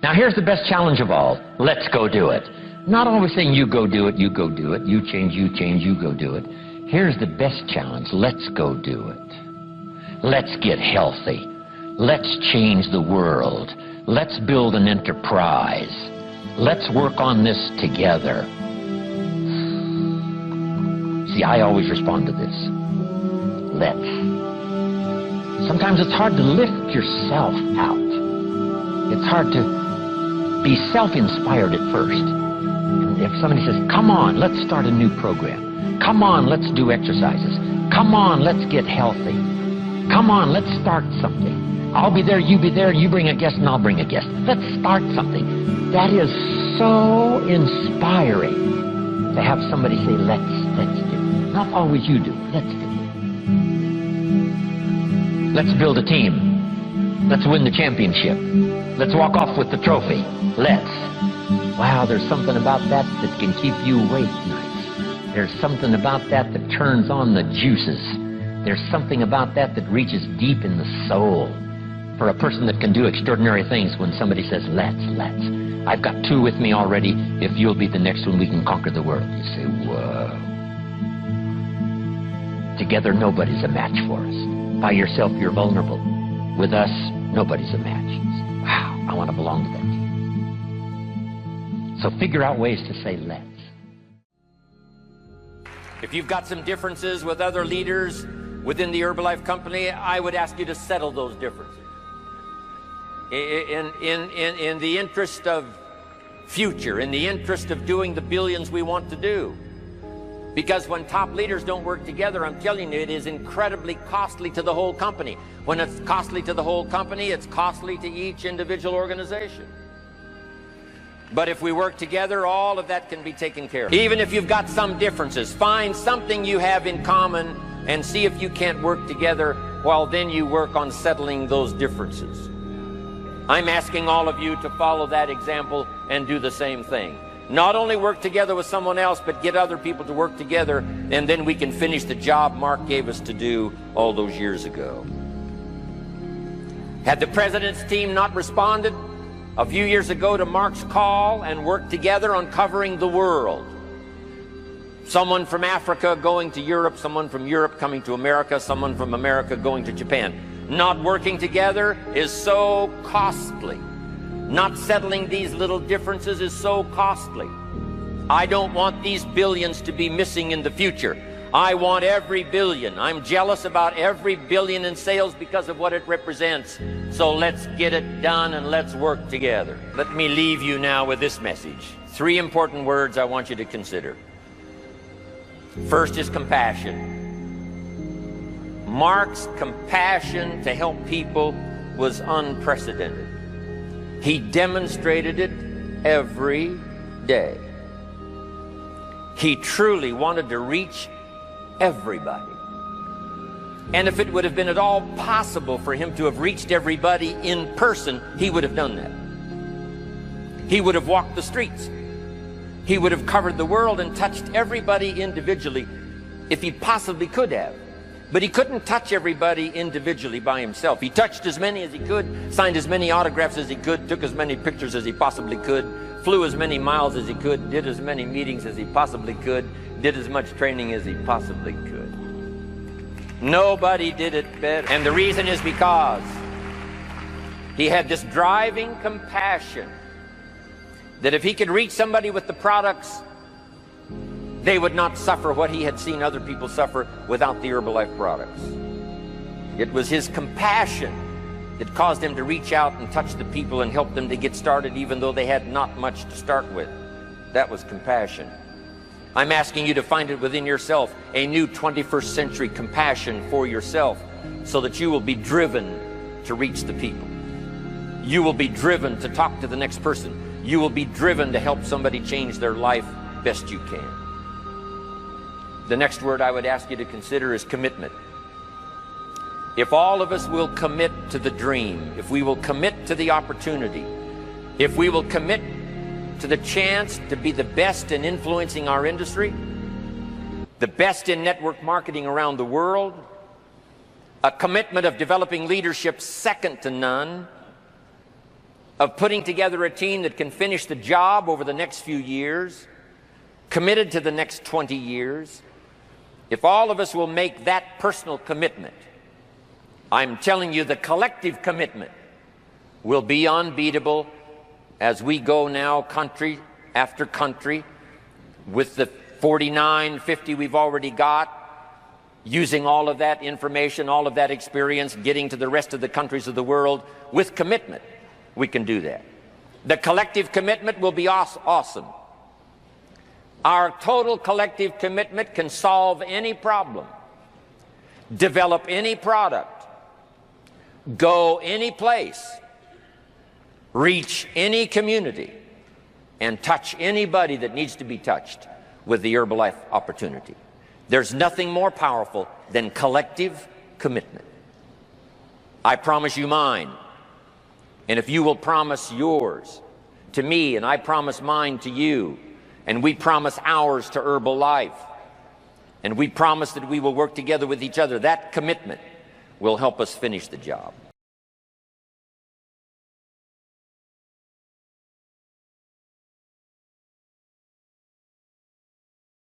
Now here's the best challenge of all. Let's go do it. Not always saying you go do it, you go do it, you change, you go do it. Here's the best challenge. Let's go do it. Let's get healthy. Let's change the world. Let's build an enterprise. Let's work on this together. See, I always respond to this. Let's. Sometimes it's hard to lift yourself out. It's hard to be self-inspired at first. And if somebody says, come on, let's start a new program. Come on, let's do exercises. Come on, let's get healthy. Come on, let's start something. I'll be there, you be there, you bring a guest and I'll bring a guest. Let's start something. That is so inspiring to have somebody say, let's do. Not always you do, let's do. Let's build a team. Let's win the championship. Let's walk off with the trophy. Let's. Wow, there's something about that that can keep you awake nights. There's something about that that turns on the juices. There's something about that that reaches deep in the soul. For a person that can do extraordinary things when somebody says, let's. I've got two with me already. If you'll be the next one, we can conquer the world. You say, whoa. Together, nobody's a match for us. By yourself, you're vulnerable. With us, nobody's a match. You say, wow, I want to belong to that team. So figure out ways to say, let's. If you've got some differences with other leaders within the Herbalife company, I would ask you to settle those differences. In the interest of future, in the interest of doing the billions we want to do. Because when top leaders don't work together, I'm telling you, it is incredibly costly to the whole company. When it's costly to the whole company, it's costly to each individual organization. But if we work together, all of that can be taken care of. Even if you've got some differences, find something you have in common and see if you can't work together, while then you work on settling those differences. I'm asking all of you to follow that example and do the same thing. Not only work together with someone else, but get other people to work together, and then we can finish the job Mark gave us to do all those years ago. Had the president's team not responded a few years ago to Mark's call and worked together on covering the world, someone from Africa going to Europe, someone from Europe coming to America, someone from America going to Japan, not working together is so costly. Not settling these little differences is so costly. I don't want these billions to be missing in the future. I want every billion. I'm jealous about every billion in sales because of what it represents. So let's get it done and let's work together. Let me leave you now with this message. 3 important words I want you to consider. First is compassion. Mark's compassion to help people was unprecedented. He demonstrated it every day. He truly wanted to reach everybody. And if it would have been at all possible for him to have reached everybody in person, he would have done that. He would have walked the streets. He would have covered the world and touched everybody individually if he possibly could have. But he couldn't touch everybody individually by himself. He touched as many as he could, signed as many autographs as he could, took as many pictures as he possibly could, flew as many miles as he could, did as many meetings as he possibly could, did as much training as he possibly could. Nobody did it better. And the reason is because he had this driving compassion that if he could reach somebody with the products, they would not suffer what he had seen other people suffer without the Herbalife products. It was his compassion that caused him to reach out and touch the people and help them to get started even though they had not much to start with. That was compassion. I'm asking you to find it within yourself, a new 21st century compassion for yourself, so that you will be driven to reach the people. You will be driven to talk to the next person. You will be driven to help somebody change their life best you can. The next word I would ask you to consider is commitment. If all of us will commit to the dream, if we will commit to the opportunity, if we will commit to the chance to be the best in influencing our industry, the best in network marketing around the world, a commitment of developing leadership second to none, of putting together a team that can finish the job over the next few years, committed to the next 20 years, if all of us will make that personal commitment, I'm telling you the collective commitment will be unbeatable as we go now country after country with the 49, 50 we've already got, using all of that information, all of that experience, getting to the rest of the countries of the world with commitment. We can do that. The collective commitment will be awesome. Our total collective commitment can solve any problem, develop any product, go any place, reach any community, and touch anybody that needs to be touched with the Herbalife opportunity. There's nothing more powerful than collective commitment. I promise you mine. And if you will promise yours to me, and I promise mine to you, and we promise ours to Herbalife, and we promise that we will work together with each other, that commitment will help us finish the job.